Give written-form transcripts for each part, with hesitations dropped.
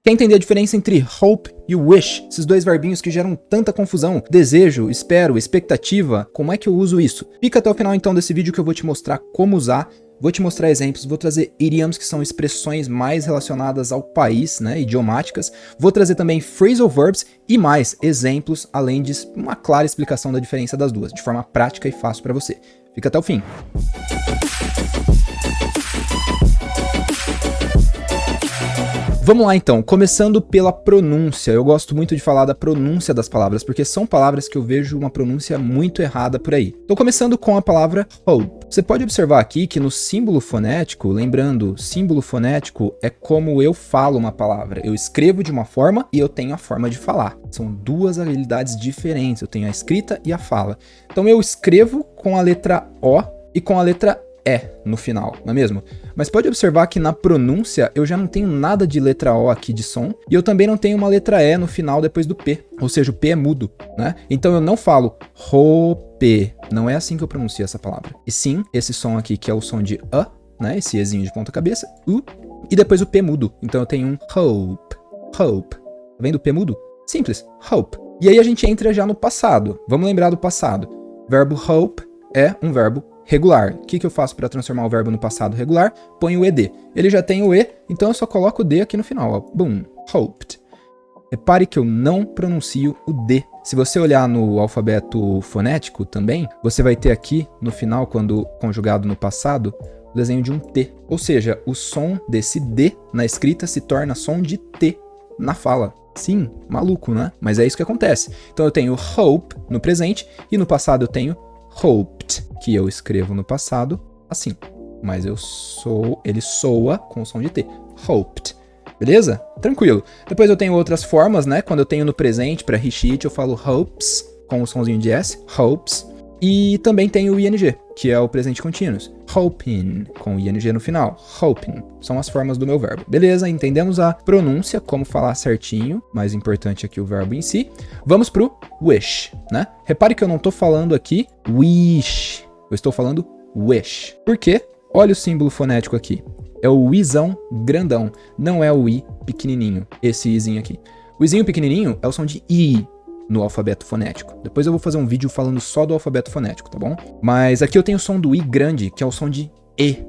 Quer entender a diferença entre hope e wish? Esses dois verbinhos que geram tanta confusão. Desejo, espero, expectativa. Como é que eu uso isso? Fica até o final então desse vídeo que eu vou te mostrar como usar. Vou te mostrar exemplos, vou trazer idioms, que são expressões mais relacionadas ao país, né, idiomáticas. Vou trazer também phrasal verbs e mais exemplos, além de uma clara explicação da diferença das duas, de forma prática e fácil para você. Fica até o fim. Vamos lá então, começando pela pronúncia. Eu gosto muito de falar da pronúncia das palavras, porque são palavras que eu vejo uma pronúncia muito errada por aí. Tô começando com a palavra hope. Você pode observar aqui que no símbolo fonético, lembrando, símbolo fonético é como eu falo uma palavra. Eu escrevo de uma forma e eu tenho a forma de falar. São duas habilidades diferentes, eu tenho a escrita e a fala. Então eu escrevo com a letra O e com a letra E no final, não é mesmo? Mas pode observar que na pronúncia eu já não tenho nada de letra O aqui de som, e eu também não tenho uma letra E no final depois do P, ou seja, o P é mudo, né? Então eu não falo hope, não é assim que eu pronuncio essa palavra. E sim, esse som aqui que é o som de A, né? Esse Ezinho de ponta cabeça, U, e depois o P mudo. Então eu tenho um hope, hope. Tá vendo o P mudo? Simples, hope. E aí a gente entra já no passado. Vamos lembrar do passado. Verbo hope é um verbo regular. O que eu faço para transformar o verbo no passado regular? Ponho o ED. Ele já tem o E, então eu só coloco o D aqui no final. Ó. Boom. Hoped. Repare que eu não pronuncio o D. Se você olhar no alfabeto fonético também, você vai ter aqui no final, quando conjugado no passado, o desenho de um T. Ou seja, o som desse D na escrita se torna som de T na fala. Sim, maluco, né? Mas é isso que acontece. Então eu tenho hope no presente e no passado eu tenho hoped, que eu escrevo no passado assim, mas ele soa com o som de T, hoped, beleza? Tranquilo. Depois eu tenho outras formas, né? Quando eu tenho no presente, para he, she, it, eu falo hopes, com o somzinho de S, hopes, e também tenho o ing, que é o presente continuous, hoping, com o ing no final, hoping, são as formas do meu verbo, beleza? Entendemos a pronúncia, como falar certinho, mais importante aqui o verbo em si. Vamos pro wish, né? Repare que eu não tô falando aqui wish, eu estou falando wish. Por quê? Olha o símbolo fonético aqui, é o izão grandão, não é o i pequenininho, esse izinho aqui. O izinho pequenininho é o som de i no alfabeto fonético. Depois eu vou fazer um vídeo falando só do alfabeto fonético, tá bom? Mas aqui eu tenho o som do I grande, que é o som de E.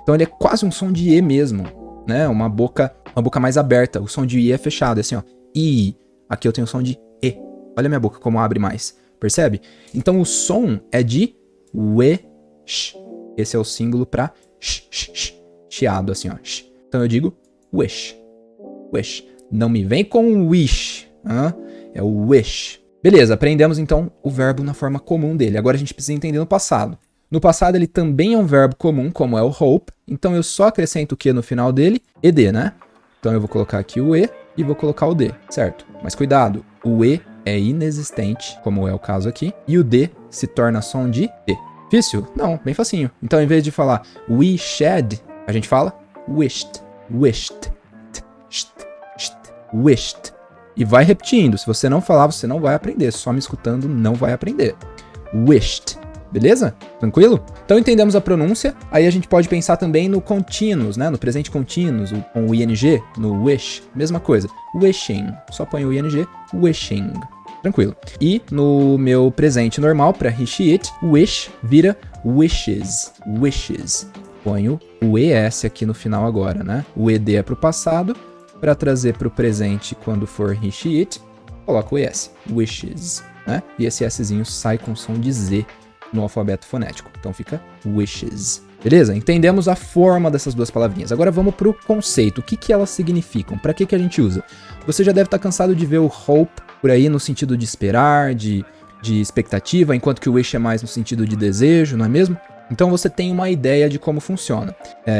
Então ele é quase um som de E mesmo, né? Uma boca mais aberta. O som de I é fechado, é assim, ó. I. Aqui eu tenho o som de E. Olha a minha boca como abre mais. Percebe? Então o som é de wish. Esse é o símbolo para chiado, assim, ó. Então eu digo wish. Wish. Não me vem com wish. É o wish. Beleza, aprendemos então o verbo na forma comum dele. Agora a gente precisa entender no passado. No passado ele também é um verbo comum, como é o hope. Então eu só acrescento o que no final dele? ED, né? Então eu vou colocar aqui o E e vou colocar o D, certo? Mas cuidado, o E é inexistente, como é o caso aqui. E o D se torna som de D. Difícil? Não, bem facinho. Então em vez de falar wished, a gente fala wished. Wished. Wished. E vai repetindo. Se você não falar, você não vai aprender. Só me escutando, não vai aprender. Wished. Beleza? Tranquilo? Então entendemos a pronúncia. Aí a gente pode pensar também no continuous, né? No presente continuous, com o ing, no wish. Mesma coisa. Wishing. Só põe o ing. Wishing. Tranquilo. E no meu presente normal, para he, she, it, wish vira wishes. Wishes. Ponho o ES aqui no final agora, né? O ED é para o passado. Para trazer para o presente quando for he, she, it, coloco o ES, wishes, né? E esse Szinho sai com som de Z no alfabeto fonético. Então fica wishes. Beleza? Entendemos a forma dessas duas palavrinhas. Agora vamos para o conceito. O que elas significam? Para que a gente usa? Você já deve estar cansado de ver o hope por aí no sentido de esperar, de expectativa, enquanto que o wish é mais no sentido de desejo, não é mesmo? Então você tem uma ideia de como funciona.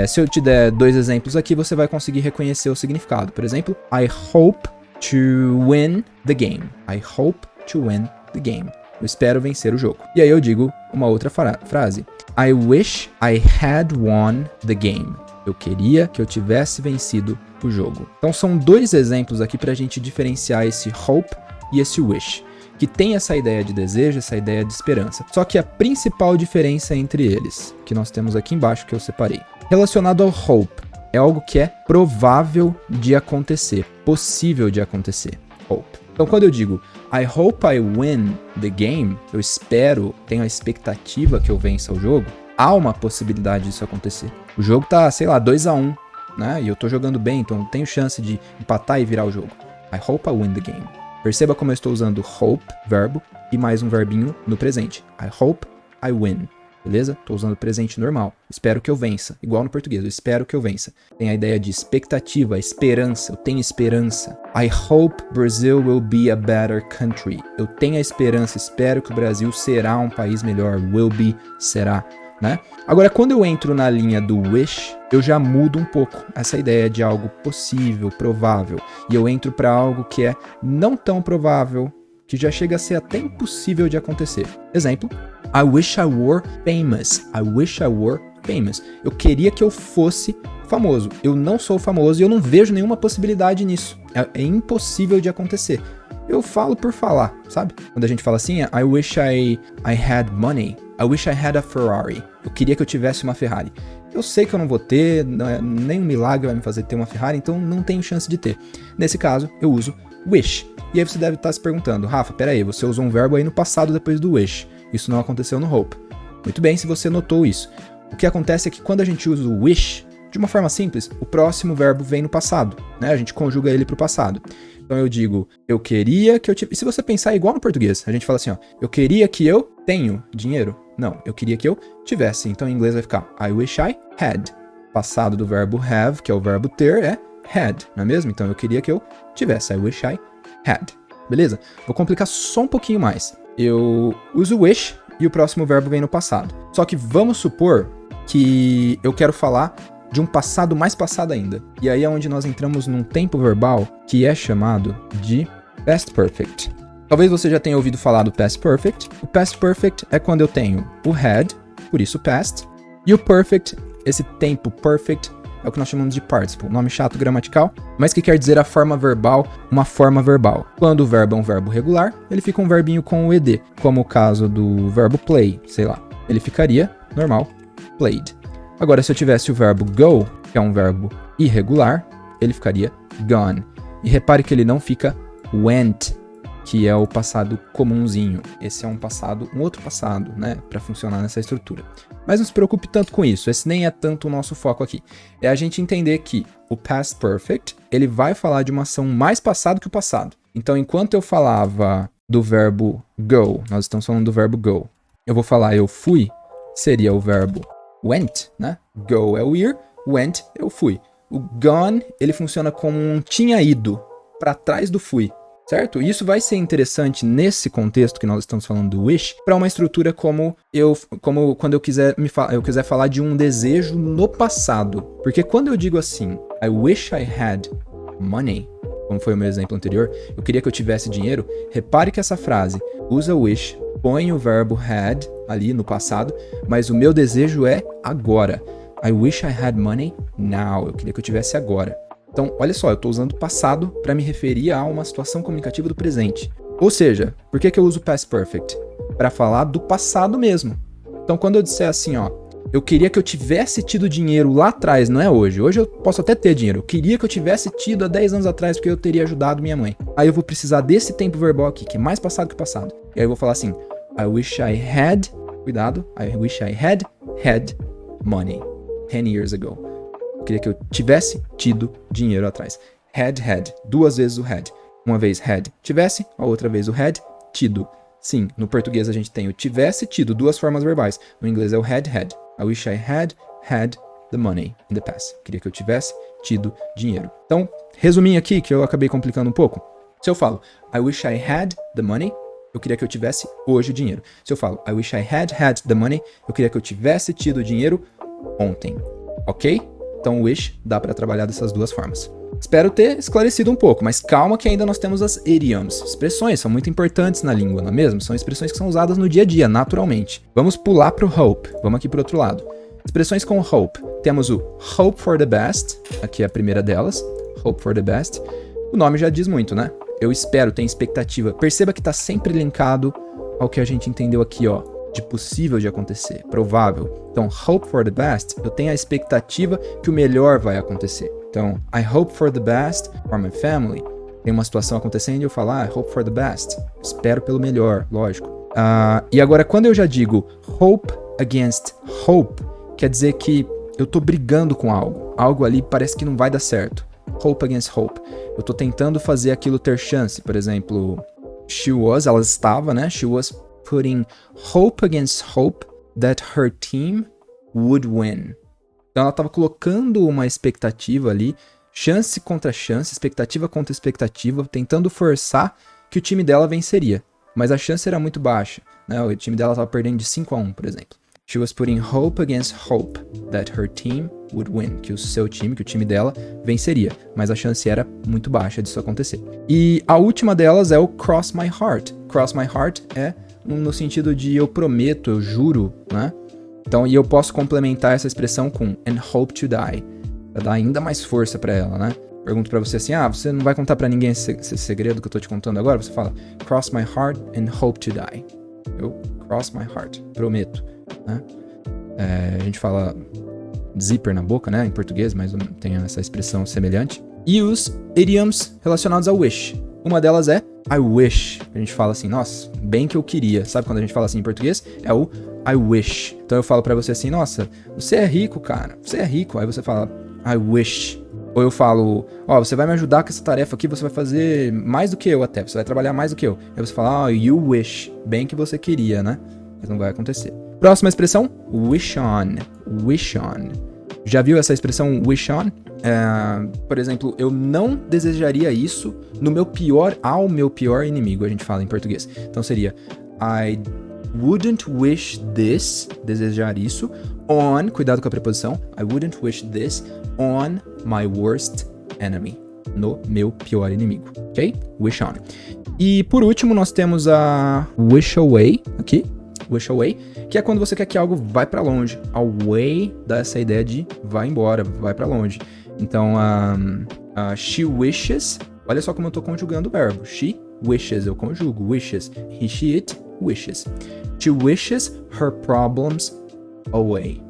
Se eu te der dois exemplos aqui, você vai conseguir reconhecer o significado. Por exemplo, I hope to win the game. I hope to win the game. Eu espero vencer o jogo. E aí eu digo uma outra frase. I wish I had won the game. Eu queria que eu tivesse vencido o jogo. Então são dois exemplos aqui para a gente diferenciar esse hope e esse wish, que tem essa ideia de desejo, essa ideia de esperança. Só que a principal diferença entre eles, que nós temos aqui embaixo, que eu separei. Relacionado ao hope, é algo que é provável de acontecer, possível de acontecer. Hope. Então, quando eu digo I hope I win the game, eu espero, tenho a expectativa que eu vença o jogo, há uma possibilidade disso acontecer. O jogo tá, sei lá, 2-1, né? E eu tô jogando bem, então tenho chance de empatar e virar o jogo. I hope I win the game. Perceba como eu estou usando hope, verbo, e mais um verbinho no presente. I hope I win. Beleza? Estou usando presente normal. Espero que eu vença. Igual no português, eu espero que eu vença. Tem a ideia de expectativa, esperança. Eu tenho esperança. I hope Brazil will be a better country. Eu tenho a esperança, espero que o Brasil será um país melhor. Will be, será. Né? Agora, quando eu entro na linha do wish, eu já mudo um pouco essa ideia de algo possível, provável. E eu entro para algo que é não tão provável, que já chega a ser até impossível de acontecer. Exemplo, I wish I were famous. I wish I were famous. Eu queria que eu fosse famoso. Eu não sou famoso e eu não vejo nenhuma possibilidade nisso. É impossível de acontecer. Eu falo por falar, sabe? Quando a gente fala assim, I wish I had money. I wish I had a Ferrari. Eu queria que eu tivesse uma Ferrari. Eu sei que eu não vou ter, nem um milagre vai me fazer ter uma Ferrari, então não tenho chance de ter. Nesse caso, eu uso wish. E aí você deve estar se perguntando, Rafa, peraí, você usou um verbo aí no passado depois do wish. Isso não aconteceu no hope. Muito bem, se você notou isso. O que acontece é que quando a gente usa o wish, de uma forma simples, o próximo verbo vem no passado, né? A gente conjuga ele para o passado. Então eu digo, eu queria que eu tivesse... Se você pensar igual no português, a gente fala assim, ó, eu queria que eu tenho dinheiro. Não, eu queria que eu tivesse. Então em inglês vai ficar I wish I had. Passado do verbo have, que é o verbo ter, é had, não é mesmo? Então eu queria que eu tivesse. I wish I had. Beleza? Vou complicar só um pouquinho mais. Eu uso wish e o próximo verbo vem no passado. Só que vamos supor que eu quero falar de um passado mais passado ainda. E aí é onde nós entramos num tempo verbal que é chamado de past perfect. Talvez você já tenha ouvido falar do past perfect. O past perfect é quando eu tenho o had, por isso past, e o perfect, esse tempo perfect, é o que nós chamamos de participle, nome chato gramatical, mas que quer dizer a forma verbal, uma forma verbal. Quando o verbo é um verbo regular, ele fica um verbinho com o ed, como o caso do verbo play, sei lá. Ele ficaria normal, played. Agora, se eu tivesse o verbo go, que é um verbo irregular, ele ficaria gone. E repare que ele não fica went, que é o passado comunzinho. Esse é um outro passado, né, para funcionar nessa estrutura. Mas não se preocupe tanto com isso, esse nem é tanto o nosso foco aqui. É a gente entender que o past perfect, ele vai falar de uma ação mais passado que o passado. Então, enquanto eu falava do verbo go, nós estamos falando do verbo go, eu vou falar eu fui, seria o verbo went, né? Go é o ir, went eu fui. O gone, ele funciona como um tinha ido, para trás do fui. Certo? E isso vai ser interessante nesse contexto que nós estamos falando do wish, para uma estrutura como quando eu quiser falar de um desejo no passado. Porque quando eu digo assim, I wish I had money, como foi o meu exemplo anterior, eu queria que eu tivesse dinheiro, repare que essa frase usa wish, põe o verbo had ali no passado, mas o meu desejo é agora. I wish I had money now. Eu queria que eu tivesse agora. Então, olha só, eu estou usando passado para me referir a uma situação comunicativa do presente. Ou seja, por que eu uso past perfect? Para falar do passado mesmo. Então, quando eu disser assim, ó, eu queria que eu tivesse tido dinheiro lá atrás, não é hoje. Hoje eu posso até ter dinheiro. Eu queria que eu tivesse tido há 10 anos atrás, porque eu teria ajudado minha mãe. Aí eu vou precisar desse tempo verbal aqui, que é mais passado que passado. E aí eu vou falar assim, I wish I had, cuidado, I wish I had money 10 years ago. Eu queria que eu tivesse tido dinheiro atrás. Had, duas vezes o had. Uma vez had, tivesse, a outra vez o had, tido. Sim, no português a gente tem o tivesse, tido, duas formas verbais. No inglês é o had. I wish I had the money in the past. Eu queria que eu tivesse tido dinheiro. Então, resuminho aqui, que eu acabei complicando um pouco. Se eu falo, I wish I had the money, eu queria que eu tivesse hoje o dinheiro. Se eu falo, I wish I had the money, eu queria que eu tivesse tido dinheiro ontem. Ok? Então, wish dá para trabalhar dessas duas formas. Espero ter esclarecido um pouco, mas calma que ainda nós temos as idioms. Expressões são muito importantes na língua, não é mesmo? São expressões que são usadas no dia a dia, naturalmente. Vamos pular para o hope. Vamos aqui para o outro lado. Expressões com hope. Temos o hope for the best. Aqui é a primeira delas. Hope for the best. O nome já diz muito, né? Eu espero, tenho expectativa. Perceba que está sempre linkado ao que a gente entendeu aqui, ó, de possível de acontecer, provável. Então, hope for the best, eu tenho a expectativa que o melhor vai acontecer. Então, I hope for the best for my family. Tem uma situação acontecendo e eu falo, I hope for the best. Espero pelo melhor, lógico. E agora, quando eu já digo hope against hope, quer dizer que eu tô brigando com algo. Algo ali parece que não vai dar certo. Hope against hope. Eu tô tentando fazer aquilo ter chance. Por exemplo, ela estava, né? She was putting hope against hope that her team would win. Então ela estava colocando uma expectativa ali, chance contra chance, expectativa contra expectativa, tentando forçar que o time dela venceria. Mas a chance era muito baixa, né? O time dela estava perdendo de 5-1, por exemplo. She was putting hope against hope that her team would win. Que o seu time, que o time dela, venceria. Mas a chance era muito baixa disso acontecer. E a última delas é o cross my heart. Cross my heart é no sentido de eu prometo, eu juro, né? Então, e eu posso complementar essa expressão com and hope to die. Pra dar ainda mais força pra ela, né? Pergunto pra você assim, você não vai contar pra ninguém esse segredo que eu tô te contando agora? Você fala, cross my heart and hope to die. Eu cross my heart, prometo. Né? A gente fala zíper na boca, né, em português, mas tem essa expressão semelhante. E os idioms relacionados ao wish. Uma delas é I wish. A gente fala assim, nossa, bem que eu queria. Sabe quando a gente fala assim em português? É o I wish. Então eu falo pra você assim, nossa, você é rico, cara. Você é rico. Aí você fala I wish. Ou eu falo, você vai me ajudar com essa tarefa aqui, você vai fazer mais do que eu até. Você vai trabalhar mais do que eu. Aí você fala, you wish. Bem que você queria, né? Mas não vai acontecer. Próxima expressão, wish on. Wish on. Já viu essa expressão wish on? Por exemplo, eu não desejaria isso ao meu pior inimigo, a gente fala em português. Então seria, I wouldn't wish this, desejar isso, on, cuidado com a preposição, I wouldn't wish this on my worst enemy, no meu pior inimigo, ok? Wish on. E por último, nós temos a wish away, aqui. Wish away, que é quando você quer que algo vai pra longe. Away dá essa ideia de vai embora, vai pra longe. Então, she wishes, olha só como eu tô conjugando o verbo. She wishes, eu conjugo, wishes. He, she, it, wishes. She wishes her problems away.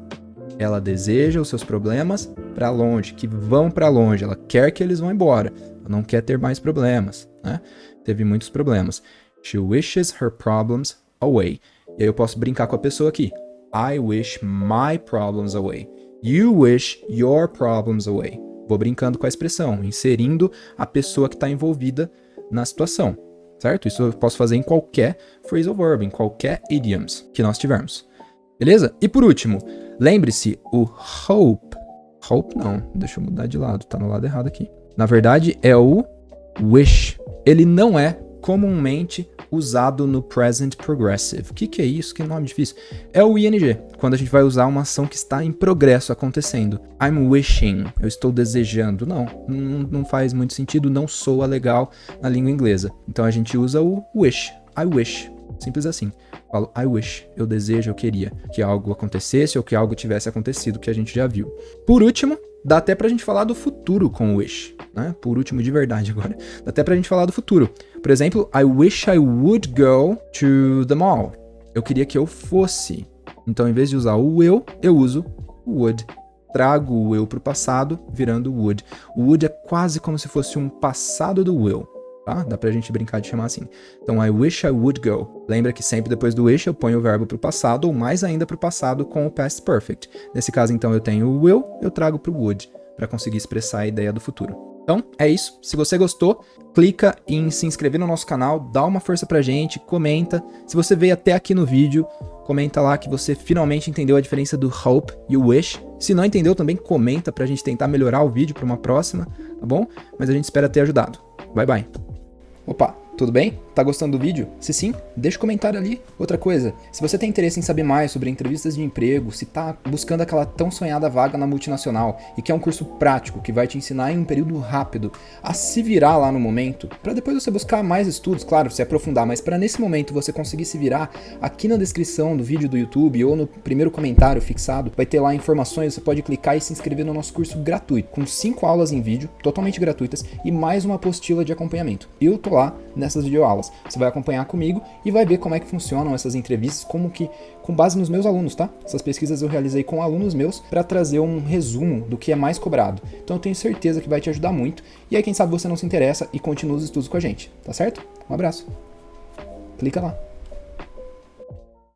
Ela deseja os seus problemas pra longe, que vão pra longe. Ela quer que eles vão embora. Ela não quer ter mais problemas, né? Teve muitos problemas. She wishes her problems away. E aí eu posso brincar com a pessoa aqui. I wish my problems away. You wish your problems away. Vou brincando com a expressão, inserindo a pessoa que está envolvida na situação, certo? Isso eu posso fazer em qualquer phrasal verb, em qualquer idioms que nós tivermos. Beleza? E por último, lembre-se, o hope. Hope não, deixa eu mudar de lado, tá no lado errado aqui. Na verdade, é o wish. Ele não é comumente usado no present progressive. O que é isso? Que nome difícil. É o ing, quando a gente vai usar uma ação que está em progresso acontecendo. I'm wishing, eu estou desejando. Não faz muito sentido, não soa legal na língua inglesa. Então a gente usa o wish, I wish. Simples assim. Falo, I wish, eu desejo, eu queria que algo acontecesse ou que algo tivesse acontecido, que a gente já viu. Por último, dá até pra gente falar do futuro com o wish, né? Por último, de verdade agora. Dá até pra gente falar do futuro. Por exemplo, I wish I would go to the mall. Eu queria que eu fosse. Então, em vez de usar o eu uso o would. Trago o eu pro passado, virando would. O would é quase como se fosse um passado do will. Tá? Dá pra gente brincar de chamar assim. Então, I wish I would go. Lembra que sempre depois do wish eu ponho o verbo pro passado, ou mais ainda pro passado com o past perfect. Nesse caso, então, eu tenho o will, eu trago pro would, para conseguir expressar a ideia do futuro. Então, é isso. Se você gostou, clica em se inscrever no nosso canal, dá uma força pra gente, comenta. Se você veio até aqui no vídeo, comenta lá que você finalmente entendeu a diferença do hope e o wish. Se não entendeu, também comenta pra gente tentar melhorar o vídeo pra uma próxima, tá bom? Mas a gente espera ter ajudado. Bye, bye. Opa, tudo bem? Tá gostando do vídeo? Se sim, deixa um comentário ali. Outra coisa, se você tem interesse em saber mais sobre entrevistas de emprego, se tá buscando aquela tão sonhada vaga na multinacional e quer um curso prático que vai te ensinar em um período rápido a se virar lá no momento, para depois você buscar mais estudos, claro, se aprofundar, mas para nesse momento você conseguir se virar, aqui na descrição do vídeo do YouTube ou no primeiro comentário fixado, vai ter lá informações, você pode clicar e se inscrever no nosso curso gratuito, com 5 aulas em vídeo, totalmente gratuitas, e mais uma apostila de acompanhamento. Eu tô lá nessas videoaulas. Você vai acompanhar comigo e vai ver como é que funcionam essas entrevistas, como que, com base nos meus alunos, tá? Essas pesquisas eu realizei com alunos meus para trazer um resumo do que é mais cobrado. Então eu tenho certeza que vai te ajudar muito. E aí quem sabe você não se interessa e continua os estudos com a gente, tá certo? Um abraço. Clica lá.